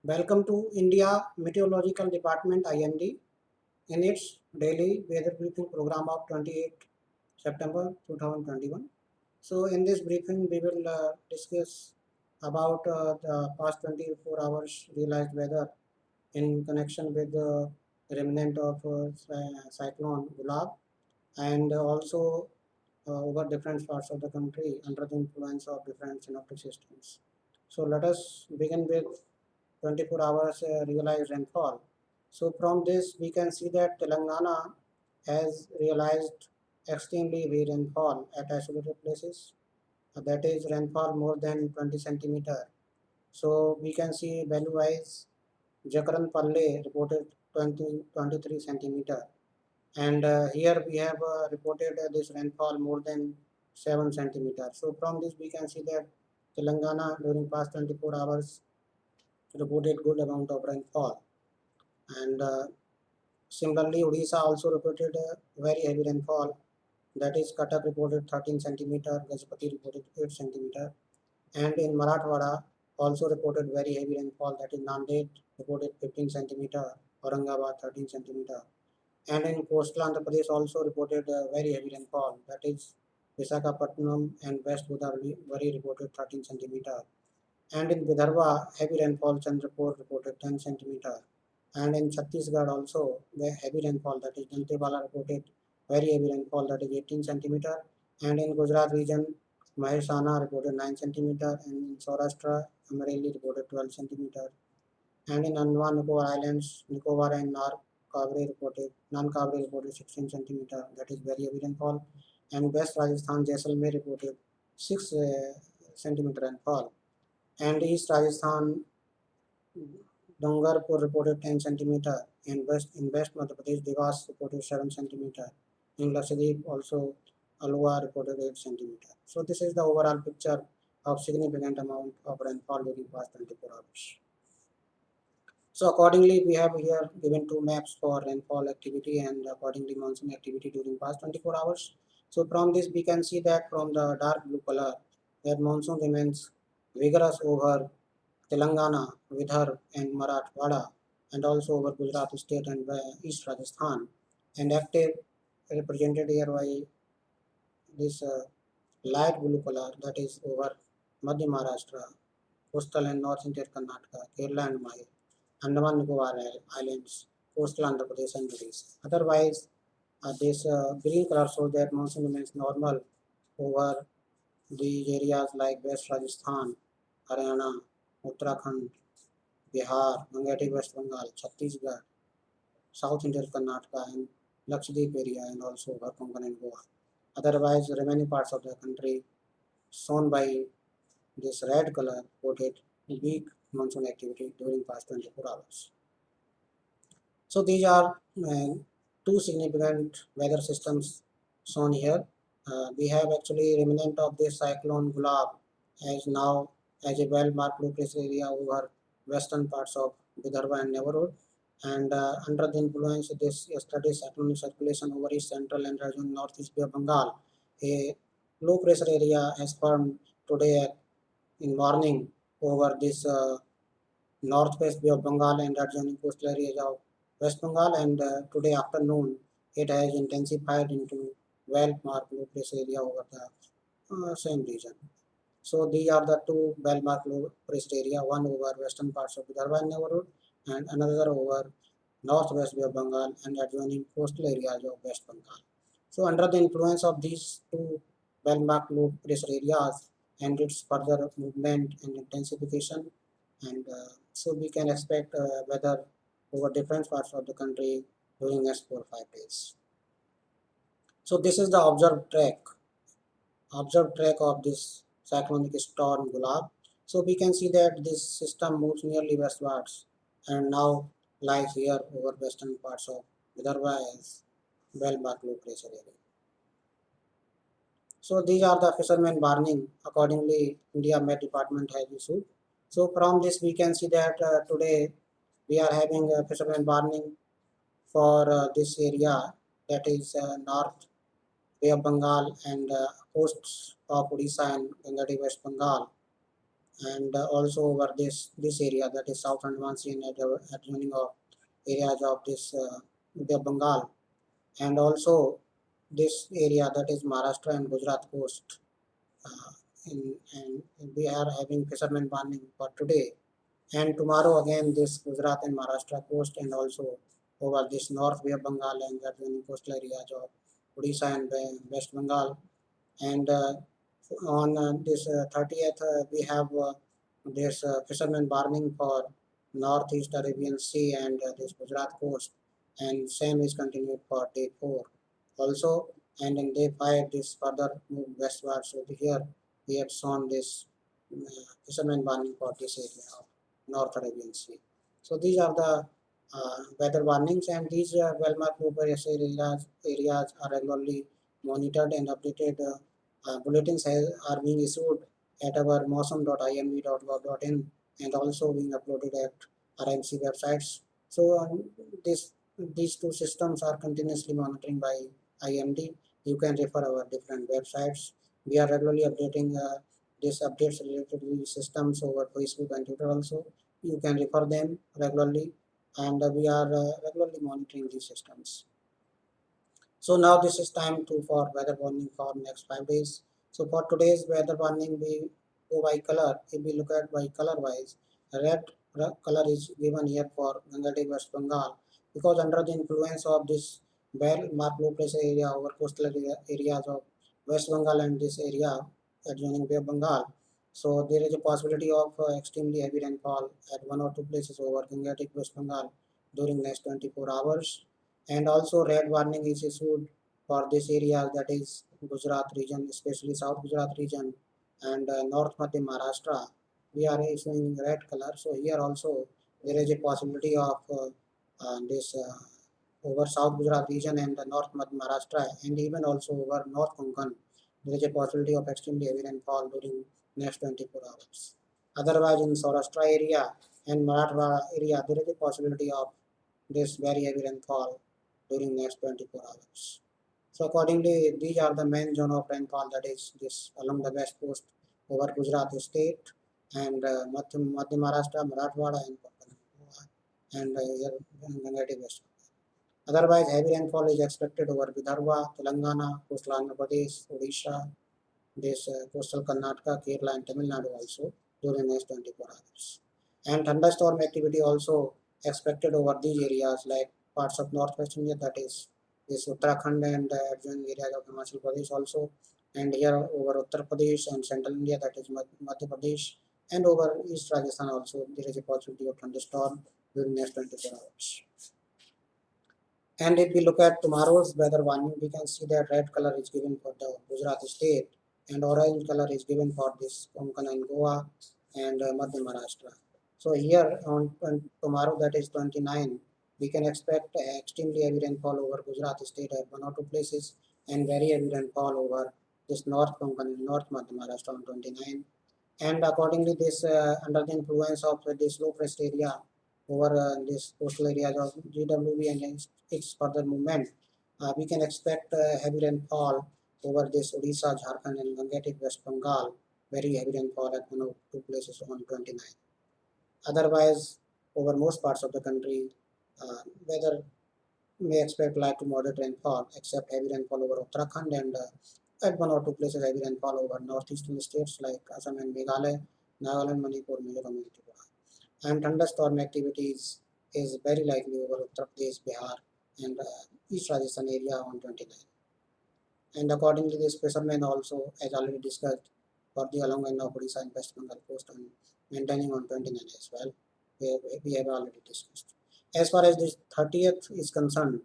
Welcome to India Meteorological Department IMD in its daily weather briefing program of 28 September 2021. So in this briefing we will discuss about the past 24 hours realized weather in connection with the remnant of cyclone Gulab and also over different parts of the country under the influence of different synoptic systems. So let us begin with 24 hours realized rainfall. So from this we can see that Telangana has realized extremely heavy rainfall at isolated places. That is rainfall more than 20 centimeter. So we can see value-wise, Jakaranpalle reported 23 centimeter, and here we have reported this rainfall more than 7 centimeter. So from this we can see that Telangana during past 24 hours reported good amount of rainfall. And similarly, Odisha also reported very heavy rainfall. That is, Cuttack reported 13 centimeter, Gajapati reported 8 centimeter, and in Marathwada also reported very heavy rainfall. That is, Nanded reported 15 centimeter, Aurangabad 13 centimeter, and in coastal Andhra Pradesh also reported very heavy rainfall. That is, Visakhapatnam and West Godavari reported 13 centimeter. And in Vidarbha, heavy rainfall, Chandrapur reported 10 centimeter. And in Chhattisgarh also, the heavy rainfall, that is Dantewala reported very heavy rainfall, that is 18 centimeter. And in Gujarat region, Mahesana reported 9 centimeter. And in Saurashtra, Amreli reported 12 centimeter. And in Andaman Nicobar Islands, Nicobar and Non-Kavre reported 16 centimeter, that is very heavy rainfall. And West Rajasthan, Jaisalmer reported 6 centimeter rainfall. And East Rajasthan, Dungarpur reported 10 centimeter. In West Madhya Pradesh, Devas reported 7 centimeter. In Lakshadweep also, Alua reported 8 centimeter. So this is the overall picture of significant amount of rainfall during past 24 hours. So accordingly, we have here given two maps for rainfall activity and accordingly monsoon activity during past 24 hours. So from this we can see that from the dark blue color that monsoon remains vigorous over Telangana, Vidarbha and Marathwada, and also over Gujarat state and East Rajasthan, and active represented here by this light blue color, that is over Madhya Maharashtra, coastal and north interior Karnataka, Kerala and Mahe, Andaman Nicobar Islands, coastal Andhra Pradesh and Odisha. Otherwise, this green color shows that monsoon remains normal over these areas like West Rajasthan, Haryana, Uttarakhand, Bihar, Gangetic West Bengal, Chhattisgarh, South India Karnataka, and Lakshadweep area, and also over Konkan and Goa. Otherwise, the remaining parts of the country shown by this red color reported weak monsoon activity during past 24 hours. So these are two significant weather systems shown here. We have actually remnant of this cyclone Gulab as now as a well-marked low pressure area over western parts of Vidarbha and neighborhood. And under the influence of this yesterday's cyclonic circulation over east central and region northeast Bay of Bengal, a low pressure area has formed today in morning over this northwest Bay of Bengal and adjoining coastal areas of West Bengal, and today afternoon it has intensified into well-marked low pressure area over the same region. So these are the two well-marked low pressure area, one over western parts of Vidarbha neighborhood and another over northwest Bay of Bengal and adjoining coastal areas of West Bengal. So under the influence of these two well-marked low pressure areas and its further movement and intensification, and so we can expect weather over different parts of the country during next 4 or 5 days. So this is the observed track of this cyclonic storm Gulab. So we can see that this system moves nearly westwards and now lies here over western parts of Vidarbha as well-marked low pressure area. So these are the fishermen warning accordingly India Met Department has issued. So from this we can see that today we are having a fishermen warning for this area, that is North Bay of Bengal and coasts of Odisha and Gangetic West Bengal. and also over this area, that is South Andaman Sea and adjoining of areas of this the Bengal, and also this area, that is Maharashtra and Gujarat coast. Uh, and we are having fishermen warning for today, and tomorrow again this Gujarat and Maharashtra coast, and also over this North Bay of Bengal and the adjoining coastal areas of Odisha and West Bengal. And on this 30th, we have this fishermen warning for Northeast Arabian Sea and this Gujarat coast, and same is continued for day 4 also. And in day 5, this further move westward. So here we have shown this fishermen warning for this area of North Arabian Sea. So these are the weather warnings, and these well-marked areas are regularly monitored and updated. Bulletins are being issued at our mosam.imb.gov.in and also being uploaded at RMC websites. So these two systems are continuously monitoring by IMD. You can refer our different websites. We are regularly updating these updates related to these systems over Facebook and Twitter also. You can refer them regularly, and we are regularly monitoring these systems. So now this is time to for weather warning for next 5 days. So for today's weather warning, we go by color. If we look at by color wise, red color is given here for Gangetic West Bengal, because under the influence of this well marked low pressure area over coastal areas of West Bengal and this area adjoining Bay of Bengal. So there is a possibility of extremely heavy rainfall at one or two places over Gangetic West Bengal during next 24 hours. And also red warning is issued for this area, that is Gujarat region, especially South Gujarat region and North Madhya Maharashtra. We are issuing red color. So here also there is a possibility of this over South Gujarat region and the North Madhya Maharashtra, and even also over North Konkan. There is a possibility of extremely heavy rainfall during next 24 hours. Otherwise, in Saurashtra area and Marathwada area, there is a possibility of this very heavy rainfall during next 24 hours. So accordingly, these are the main zone of rainfall, that is this along the west coast over Gujarat state and Madhya Maharashtra, Marathwada and Konkan, and here Gangetic West. Otherwise, heavy rainfall is expected over Vidarbha, Telangana, coastal Andhra Pradesh, Odisha, this coastal Karnataka, Kerala, and Tamil Nadu also during next 24 hours. And thunderstorm activity also expected over these areas like parts of northwest India, that is this Uttarakhand and adjoining areas of Himachal Pradesh also, and here over Uttar Pradesh and central India, that is Madhya Pradesh, and over East Rajasthan also there is a possibility of thunderstorm during next 24 hours. And if we look at tomorrow's weather warning, we can see that red color is given for the Gujarat state and orange color is given for this Konkan and Goa and Madhya Maharashtra. So here on tomorrow, that is 29, we can expect extremely heavy rainfall over Gujarat state at one or two places, and very heavy rainfall over this North Konkan and North Madhya Maharashtra on 29. And accordingly, this under the influence of this low pressure area over this coastal areas of GWB and its further movement, we can expect heavy rainfall over this Odisha, Jharkhand, and Gangetic West Bengal. Very heavy rainfall at one or two places on 29. Otherwise, over most parts of the country, weather may expect light to moderate rainfall, except heavy rainfall over Uttarakhand and at one or two places heavy rainfall over northeastern states like Assam and Meghalaya, Nagaland, Manipur, Mizoram, and Tripura. And thunderstorm activities is very likely over Uttar Pradesh, Bihar, and East Rajasthan area on 29. And accordingly, this fishermen also, as already discussed, for the along and of Odisha and West Bengal coast on maintaining on 29 as well. We have already discussed. As far as this 30th is concerned,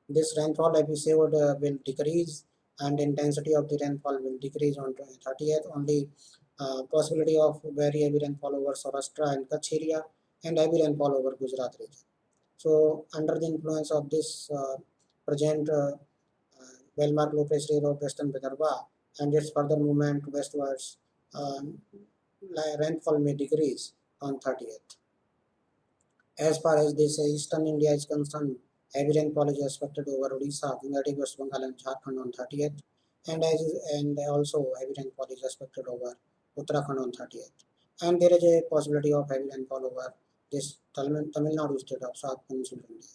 this rainfall episode will decrease and intensity of the rainfall will decrease on 30th. Only possibility of very heavy rainfall over Saurashtra and Kutch area and heavy rainfall over Gujarat region. So under the influence of this present well-marked low pressure area of western Vidarbha and its further movement westwards, rainfall may decrease on 30th. As far as this eastern India is concerned, heavy rainfall is expected over Odisha, Gangetic West Bengal, and Jharkhand on 30th, and also heavy rainfall is expected over Uttarakhand on 30th. and there is a possibility of heavy rainfall over this Tamil Nadu state of South Peninsular India.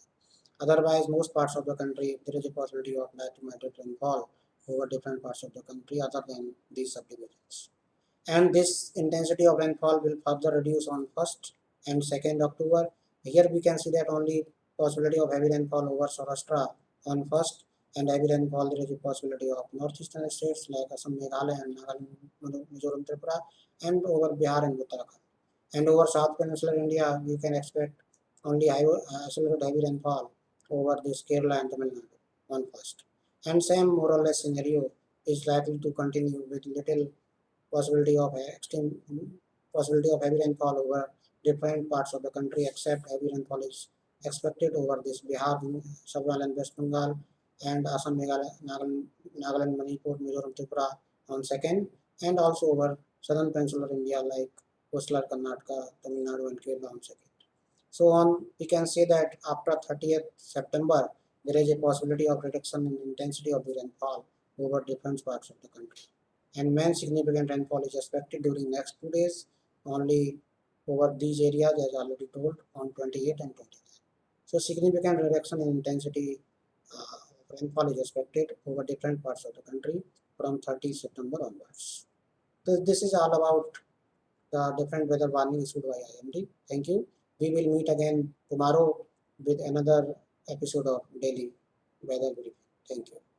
Otherwise, most parts of the country, there is a possibility of light to moderate rainfall over different parts of the country other than these subdivisions. And this intensity of rainfall will further reduce on 1st and 2nd October. Here we can see that only possibility of heavy rainfall over Saurashtra on 1st, and heavy rainfall there is a possibility of northeastern states like Assam, Meghalaya and Nagaland, Mizoram, Tripura, and over Bihar and Uttarakhand. And over South Peninsular India, we can expect only isolated heavy rainfall over this Kerala and Tamil Nadu on 1st. And same more or less scenario is likely to continue with little possibility of extreme possibility of heavy rainfall over different parts of the country, except heavy rainfall is expected over this Bihar, Sub-Saharan West Bengal, and Assam, Meghalaya, Nagaland, Manipur, Mizoram, Tripura on 2nd, and also over southern peninsular India like coastal Karnataka, Tamil Nadu, and Kerala on 2nd. So on, we can say that after 30th September, there is a possibility of reduction in intensity of the rainfall over different parts of the country. And main significant rainfall is expected during next 2 days, only over these areas as already told on 28 and 29. So significant reduction in intensity of rainfall is expected over different parts of the country from 30 September onwards. So this is all about the different weather warning issued by IMD. Thank you. We will meet again tomorrow with another episode of daily weather briefing. Thank you.